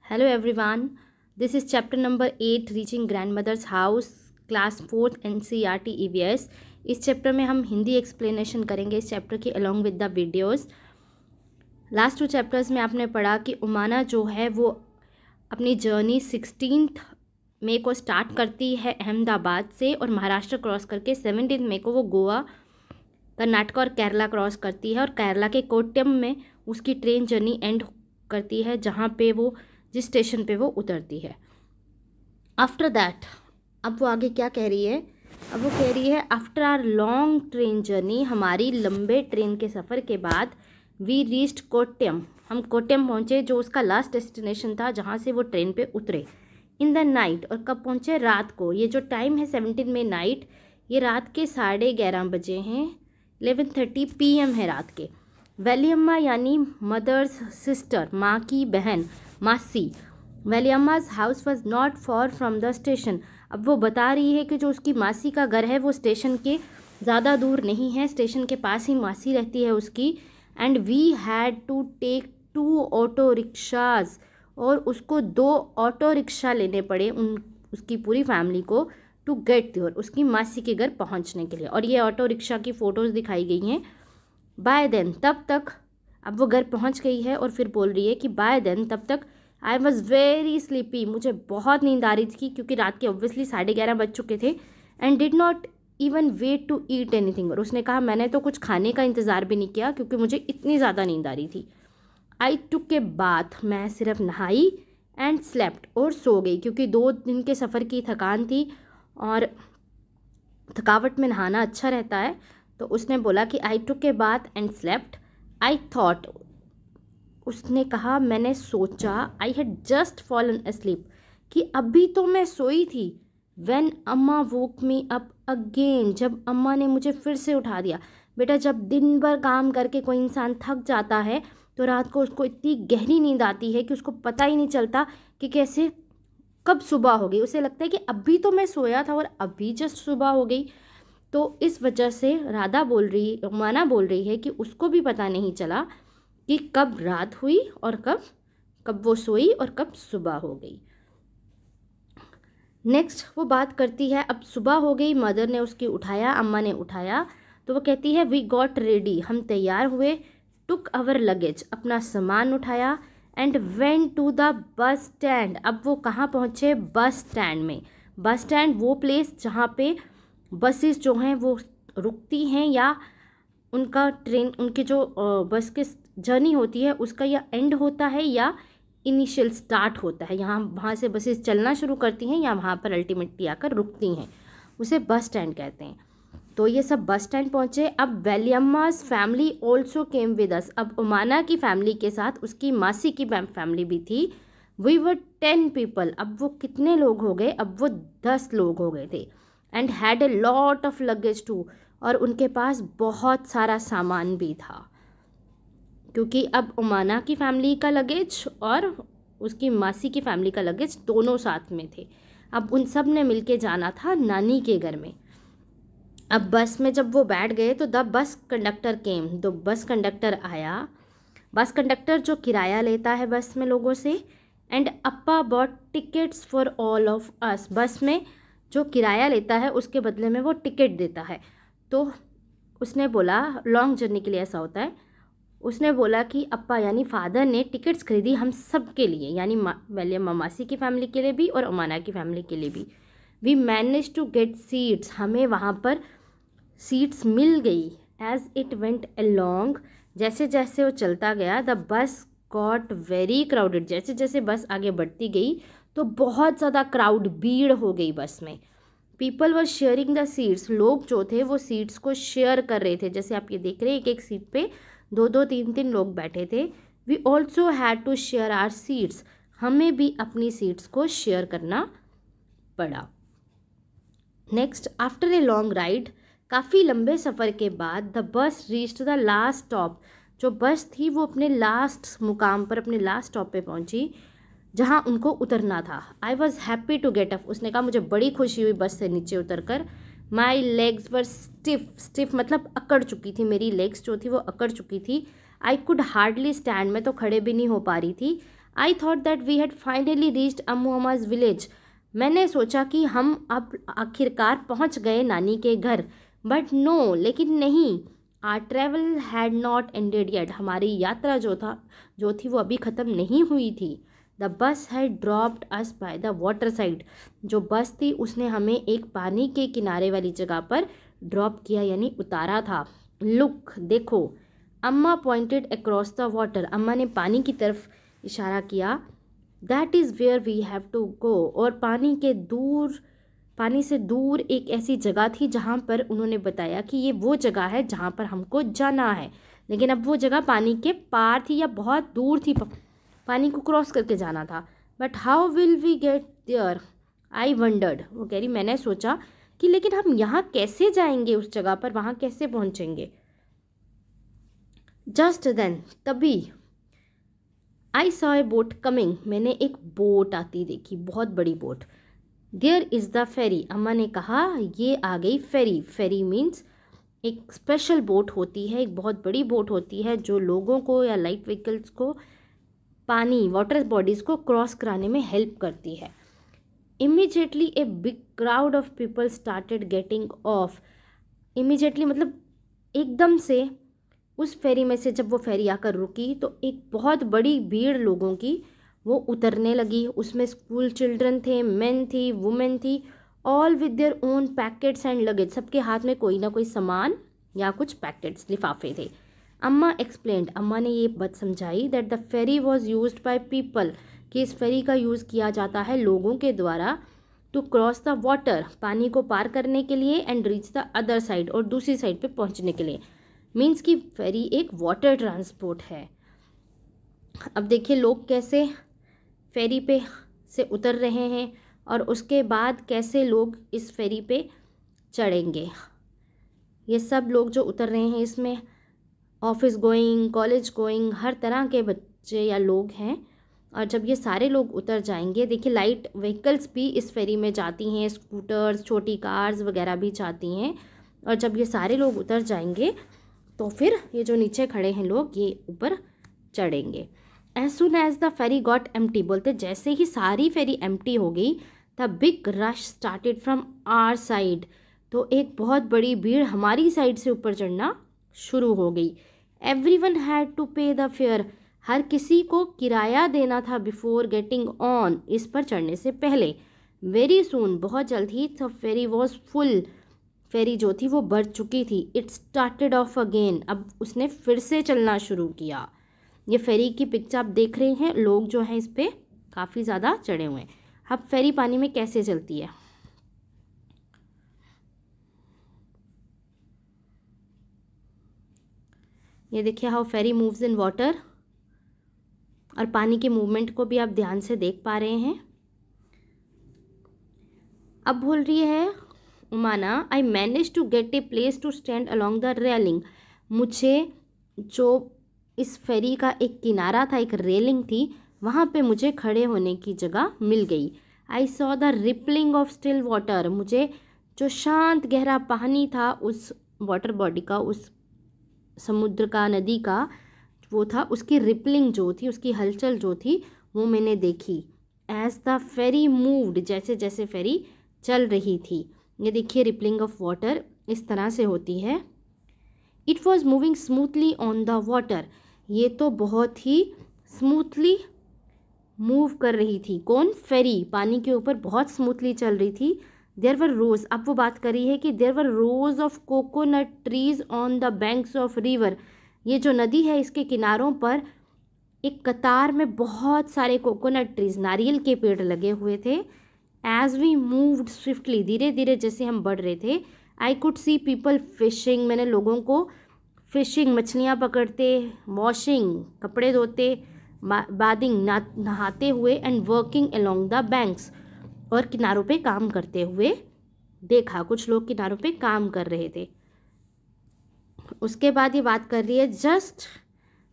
Hello everyone, this is chapter number 8 Reaching Grandmother's House class 4th NCERT EVS। इस chapter में हम Hindi explanation करेंगे इस चैप्टर की along with the videos. Last 2 chapters में आपने पढ़ा कि उमाना जो है वो अपनी जर्नी 16 मई को स्टार्ट करती है अहमदाबाद से और महाराष्ट्र क्रॉस करके 17 मई को वो गोवा, कर्नाटक और केरला क्रॉस करती है और केरला के कोट्टयम में उसकी ट्रेन जर्नी एंड करती है, जहाँ पे वो जिस स्टेशन पे वो उतरती है। आफ्टर दैट अब वो आगे क्या कह रही है, अब वो कह रही है after our long train journey, हमारी लंबे ट्रेन के सफ़र के बाद वी रीच्ड कोट्टयम, हम कोट्टयम पहुँचे जो उसका लास्ट डेस्टिनेशन था जहाँ से वो ट्रेन पे उतरे। इन द नाइट, और कब पहुँचे? रात को। ये जो टाइम है 17 में नाइट, ये रात के 11:30 बजे हैं, 11:30 PM है रात के। वैलियम्मा यानी मदर्स सिस्टर, माँ की बहन, मासी। Valliamma's house was not for from the station. अब वो बता रही है कि जो उसकी मासी का घर है वो स्टेशन के ज़्यादा दूर नहीं है, स्टेशन के पास ही मासी रहती है उसकी। And we had to take 2 auto rickshaws, और उसको 2 ऑटो रिक्शा लेने पड़े उसकी पूरी फैमिली को, टू गेट देयर, उसकी मासी के घर पहुंचने के लिए। और ये ऑटो रिक्शा की फ़ोटोज़ दिखाई गई हैं। बाय देन, तब तक, अब वो घर पहुंच गई है और फिर बोल रही है कि बाय देन, तब तक आई वॉज़ वेरी स्लीपी, मुझे बहुत नींद आ रही थी क्योंकि रात के ऑब्वियसली 11:30 बज चुके थे। And did not even wait to eat anything, और उसने कहा मैंने तो कुछ खाने का इंतज़ार भी नहीं किया क्योंकि मुझे इतनी ज़्यादा नींद आ रही थी। आई टुक ए बाथ, मैं सिर्फ नहाई। एंड स्लेप्ट, और सो गई क्योंकि 2 दिन के सफ़र की थकान थी और थकावट में नहाना अच्छा रहता है। तो उसने बोला कि I took a bath and slept. I thought, उसने कहा मैंने सोचा, I had just fallen asleep, कि अभी तो मैं सोई थी। व्हेन अम्मा वोक मी अप अगेन, जब अम्मा ने मुझे फिर से उठा दिया। बेटा, जब दिन भर काम करके कोई इंसान थक जाता है तो रात को उसको इतनी गहरी नींद आती है कि उसको पता ही नहीं चलता कि कैसे कब सुबह हो गई। उसे लगता है कि अभी तो मैं सोया था और अभी जस्ट सुबह हो गई। तो इस वजह से माना बोल रही है कि उसको भी पता नहीं चला कि कब रात हुई और कब वो सोई और कब सुबह हो गई। नेक्स्ट वो बात करती है, अब सुबह हो गई, मदर ने उसकी उठाया, अम्मा ने उठाया, तो वो कहती है वी गॉट रेडी, हम तैयार हुए। टुक अवर लगेज, अपना सामान उठाया। And went to the bus stand, अब वो कहाँ पहुँचे? बस स्टैंड में। बस स्टैंड वो प्लेस जहाँ पे बसेस जो हैं वो रुकती हैं, या उनका ट्रेन, उनके जो बस के जर्नी होती है उसका या एंड होता है या इनिशियल स्टार्ट होता है, यहाँ वहाँ से बसेस चलना शुरू करती हैं या वहाँ पर अल्टीमेटली आकर रुकती हैं, उसे बस स्टैंड कहते हैं। तो ये सब बस स्टैंड पहुँचे। अब Valliamma's family also came with us, अब उमाना की फैमिली के साथ उसकी मासी की फैमिली भी थी। वी वर 10 पीपल, अब वो कितने लोग हो गए? अब वो 10 लोग हो गए थे। And had a lot of luggage too, और उनके पास बहुत सारा सामान भी था, क्योंकि अब उमाना की फैमिली का लगेज और उसकी मासी की फैमिली का लगेज दोनों साथ में थे। अब उन सब ने मिलके जाना था नानी के घर में। अब बस में जब वो बैठ गए तो द बस कंडक्टर केम, तो बस कंडक्टर आया। बस कंडक्टर जो किराया लेता है बस में लोगों से। And appa bought tickets for all of us, bus में जो किराया लेता है उसके बदले में वो टिकट देता है। तो उसने बोला, लॉन्ग जर्नी के लिए ऐसा होता है, उसने बोला कि अप्पा यानी फादर ने टिकट्स खरीदी हम सब के लिए, यानी वैलियम्मा मासी की फैमिली के लिए भी और उमाना की फैमिली के लिए भी। We manage to get seats, हमें वहाँ पर सीट्स मिल गई। एज इट वेंट अलोंग, जैसे जैसे वो चलता गया, the bus got very crowded, जैसे जैसे बस आगे बढ़ती गई तो बहुत ज़्यादा क्राउड, भीड़ हो गई बस में। People were sharing the seats, लोग जो थे वो सीट्स को शेयर कर रहे थे, जैसे आप ये देख रहे हैं एक एक सीट पे 2-2, 3-3 लोग बैठे थे। We also had to share our seats, हमें भी अपनी सीट्स को शेयर करना पड़ा। Next, after a long ride, काफ़ी लंबे सफ़र के बाद, the bus reached the last stop, जो बस थी वो अपने लास्ट मुकाम पर, अपने लास्ट स्टॉप पे पहुंची जहां उनको उतरना था। I was happy to get up, उसने कहा मुझे बड़ी खुशी हुई बस से नीचे उतरकर। My legs were stiff, stiff मतलब अकड़ चुकी थी, मेरी लेग्स जो थी वो अकड़ चुकी थी। आई कुड हार्डली स्टैंड, मैं तो खड़े भी नहीं हो पा रही थी। I thought that we had finally reached Ammuamma's village. मैंने सोचा कि हम अब आखिरकार पहुंच गए नानी के घर। बट नो, लेकिन नहीं। Our travel had not ended yet. हमारी यात्रा जो थी वो अभी ख़त्म नहीं हुई थी। The bus had dropped us by the water side. जो बस थी उसने हमें एक पानी के किनारे वाली जगह पर ड्रॉप किया, यानी उतारा था। लुक, देखो। अम्मा पॉइंटेड अक्रॉस द वाटर। अम्मा ने पानी की तरफ इशारा किया। That is where we have to go. और पानी से दूर एक ऐसी जगह थी जहाँ पर उन्होंने बताया कि ये वो जगह है जहाँ पर हमको जाना है। लेकिन अब वो जगह पानी के पार थी या बहुत दूर थी, पानी को क्रॉस करके जाना था। But how will we get there, I wondered. वो कह रही, मैंने सोचा कि लेकिन हम यहाँ कैसे जाएंगे, उस जगह पर वहाँ कैसे पहुँचेंगे। जस्ट देन, तभी I saw a boat coming. मैंने एक बोट आती देखी, बहुत बड़ी boat. There is the fairy. अम्मा ने कहा, ये आ गई फेरी। फेरी मीन्स एक स्पेशल बोट होती है, एक बहुत बड़ी बोट होती है जो लोगों को या लाइट व्हीकल्स को पानी, वाटर बॉडीज़ को क्रॉस कराने में हेल्प करती है। Immediately a big crowd of people started getting off. Immediately मतलब एकदम से उस फेरी में से जब वो फेरी आकर रुकी तो एक बहुत बड़ी भीड़ लोगों की वो उतरने लगी। उसमें स्कूल चिल्ड्रन थे, मेन थी, वुमेन थी, all with their own packets and luggage. सबके हाथ में कोई ना कोई सामान या कुछ पैकेट्स, लिफाफे थे। अम्मा एक्सप्लेन्ड। अम्मा ने ये बात समझाई that the ferry was used by people, कि इस फेरी का यूज़ किया जाता है लोगों के द्वारा, टू क्रॉस द वाटर, पानी को पार करने के लिए, and reach the other side, और दूसरी साइड पे पहुंचने के लिए। मीन्स कि फेरी एक वाटर ट्रांसपोर्ट है। अब देखिए लोग कैसे फेरी पे से उतर रहे हैं और उसके बाद कैसे लोग इस फेरी पे चढ़ेंगे। ये सब लोग जो उतर रहे हैं इसमें ऑफिस गोइंग, कॉलेज गोइंग, हर तरह के बच्चे या लोग हैं। और जब ये सारे लोग उतर जाएंगे, देखिए लाइट व्हीकल्स भी इस फेरी में जाती हैं, स्कूटर्स, छोटी कार्स वगैरह भी जाती हैं। और जब ये सारे लोग उतर जाएंगे तो फिर ये जो नीचे खड़े हैं लोग, ये ऊपर चढ़ेंगे। As soon as the ferry got empty, बोलते जैसे ही सारी फेरी एम्प्टी हो गई, the big rush started from our side. तो एक बहुत बड़ी भीड़ हमारी साइड से ऊपर चढ़ना शुरू हो गई। एवरीवन हैड टू पे द फेयर। हर किसी को किराया देना था बिफोर गेटिंग ऑन, इस पर चढ़ने से पहले। वेरी सून, बहुत जल्द ही, द फेरी वॉज फुल। फेरी जो थी वो भर चुकी थी। इट स्टार्टेड ऑफ अगेन, अब उसने फिर से चलना शुरू किया। ये फेरी की पिक्चर आप देख रहे हैं, लोग जो हैं इस पर काफ़ी ज़्यादा चढ़े हुए हैं। अब फेरी पानी में कैसे चलती है, ये देखिए, how ferry moves in water. और पानी के मूवमेंट को भी आप ध्यान से देख पा रहे हैं। अब बोल रही है Umana, I manage to get a place to stand along the railing. मुझे जो इस फेरी का एक किनारा था, एक रेलिंग थी, वहाँ पे मुझे खड़े होने की जगह मिल गई। I saw the rippling of still water. मुझे जो शांत गहरा पानी था उस वाटर बॉडी का, उस समुद्र का, नदी का, वो था, उसकी रिपलिंग जो थी, उसकी हलचल जो थी, वो मैंने देखी। एज द फेरी मूव्ड, जैसे जैसे फेरी चल रही थी। ये देखिए रिपलिंग ऑफ वाटर इस तरह से होती है। It was moving smoothly on the water. ये तो बहुत ही स्मूथली मूव कर रही थी। कौन? फेरी पानी के ऊपर बहुत स्मूथली चल रही थी। देयर वर रोज, अब वो बात कर रही है कि there were rows of coconut trees on the banks of river. ये जो नदी है इसके किनारों पर एक कतार में बहुत सारे कोकोनट ट्रीज, नारियल के पेड़ लगे हुए थे। एज वी मूव्ड स्विफ्टली, धीरे धीरे जैसे हम बढ़ रहे थे, I could see people fishing. मैंने लोगों को फिशिंग, मछलियाँ पकड़ते, वॉशिंग, कपड़े धोते, बादिंग, नहाते हुए, and working along the banks, और किनारों पे काम करते हुए देखा। कुछ लोग किनारों पे काम कर रहे थे। उसके बाद ये बात कर रही है, just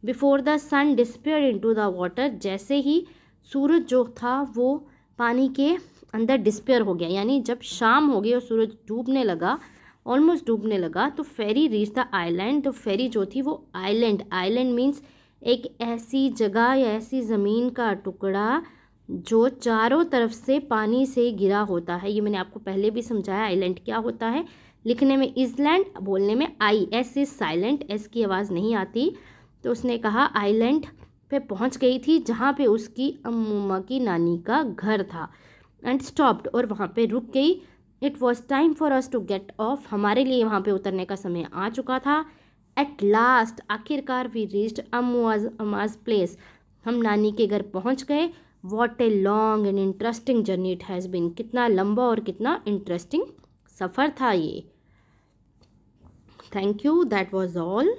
before the sun disappear into the water. जैसे ही सूरज जो था वो पानी के अंदर डिस्पेयर हो गया, यानी जब शाम हो गई और सूरज डूबने लगा, ऑलमोस्ट डूबने लगा, तो फेरी रीच द आइलैंड। तो फेरी जो थी वो आइलैंड मीन्स एक ऐसी जगह या ऐसी ज़मीन का टुकड़ा जो चारों तरफ से पानी से घिरा होता है। ये मैंने आपको पहले भी समझाया आइलैंड क्या होता है। लिखने में इज़लैंड, बोलने में आई, एस इज साइलेंट, एस की आवाज़ नहीं आती। तो उसने कहा आइलैंड पे पहुंच गई थी जहाँ पे उसकी अम्मुम्मा की नानी का घर था। एंड स्टॉप्ड, और वहाँ पे रुक गई। It was time for us to get off, हमारे लिए वहाँ पे उतरने का समय आ चुका था। एट लास्ट, आखिरकार वी रीच्ड अम्माज प्लेस, हम नानी के घर पहुँच गए। What a long and interesting journey it has been, कितना लंबा और कितना इंटरेस्टिंग सफ़र था ये। Thank you, that was all.